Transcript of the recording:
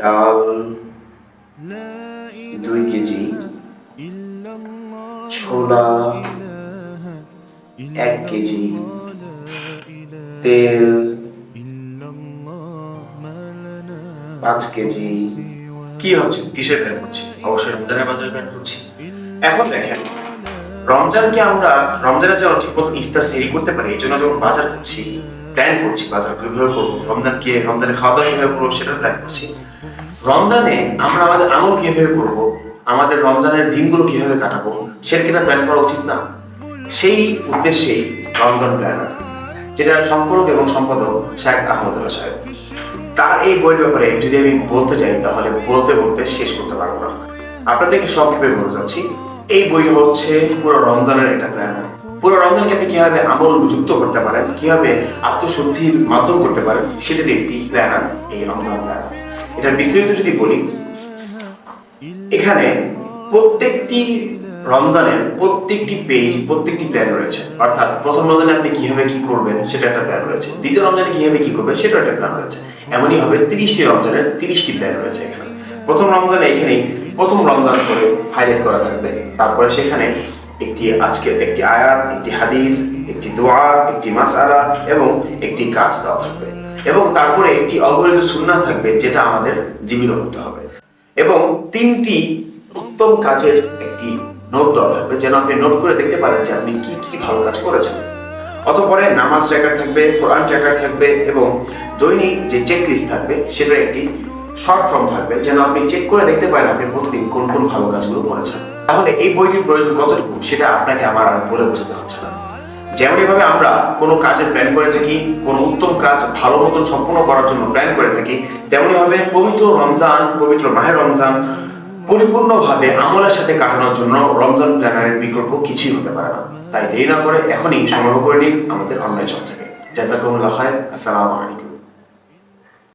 চাল 2 কেজি, ছোলা 1 কেজি, তেল 5 কেজি। কি হচ্ছে? কিসের প্ল্যান করছি? অবশ্যই রমজানের বাজারের প্ল্যান করছি। এখন দেখেন, রমজানের জন্য ঠিক মতো ইফতার সেহরি করতে পারি, এই জন্য যখন বাজার করছি, প্ল্যান করছি বাজার কিভাবে করবো, রমজানে খাওয়া দাওয়া কিভাবে করবো সেটা প্ল্যান করছি। রমজানে আমরা আমাদের আমল কিভাবে করবো, আমাদের রমজানের দিনগুলো কিভাবে কাটাবো সেটা কি প্ল্যান করা উচিত না? সেই উদ্দেশ্যেই রমজান প্ল্যানার, যেটা সম্পাদক এবং সম্পাদক শাহেখ আহমদুল্লাহ সাহেব। তার এই বইয়ের ব্যাপারে যদি আমি বলতে চাই তাহলে বলতে বলতে শেষ করতে পারবো না। আপনাদেরকে সংক্ষেপে বলে যাচ্ছি, এই বই হচ্ছে পুরো রমজানের একটা প্ল্যানার। পুরো রমজানকে আপনি কিভাবে আমল যুক্ত করতে পারেন, কিভাবে আত্মশুদ্ধির মাধ্যম করতে পারেন, সেটার একটি প্ল্যানার এই রমজান প্ল্যানার। এটা বিস্তারিত যদি বলি, এখানে প্রত্যেকটি রমজানের প্রত্যেকটি পেজ, প্রত্যেকটি প্ল্যান রয়েছে। অর্থাৎ প্রথম রমজানে আপনি কিভাবে কি করবেন সেটা একটা প্ল্যান রয়েছে, দ্বিতীয় রমজানে কিভাবে কি করবেন সেটা একটা প্ল্যান রয়েছে। এমনই হবে 30টি রমজানের 30টি প্ল্যান রয়েছে এখানে। প্রথম রমজানে এখানে প্রথম রমজান করে হাইলাইট করা থাকবে, তারপরে সেখানে আজকের একটি আয়াত, একটি হাদিস, একটি দোয়া, একটি মাসআলা এবং একটি কাজ দেওয়া থাকবে, এবং তারপরে একটি অবহিত সুন্নাহ থাকবে যেটা আমাদের জীবিত করতে হবে, এবং 3টি উত্তম কাজের একটি নোট দেওয়া থাকবে, যেন আপনি নোট করে দেখতে পারেন যে আপনি কি কি ভালো কাজ করেছেন। অতঃপরে নামাজ ট্র্যাকার থাকবে, কোরআন ট্র্যাকার থাকবে, এবং দৈনিক যে চেক লিস্ট থাকবে সেটার একটি শর্ট ফর্ম থাকবে, যেন আপনি চেক করে দেখতে পারেন আপনি প্রতিদিন কোন কোন ভালো কাজগুলো করেছেন। তাহলে এই বইটির প্রয়োজন কতটুকু সেটা আপনাকে আমার আর বলে বোঝাতে হচ্ছে না। যেমনই ভাবে আমরা কোনো কাজের প্ল্যান করে থাকি, কোনো উত্তম কাজ ভালো মতন সম্পূর্ণ করার জন্য প্ল্যান করে থাকি, তেমনি ভাবে পবিত্র রমজান, পবিত্র মাহে রমজান পরিপূর্ণভাবে আমলের সাথে কাটানোর জন্য রমজান প্ল্যানারের বিকল্প কিছুই হতে পারে না। তাই দেরি না করে এখনই সংগ্রহ করে নিন আমাদের অনলাইন শপ থেকে। জাযাকুমুল্লাহ খায়র। আসসালামু আলাইকুম।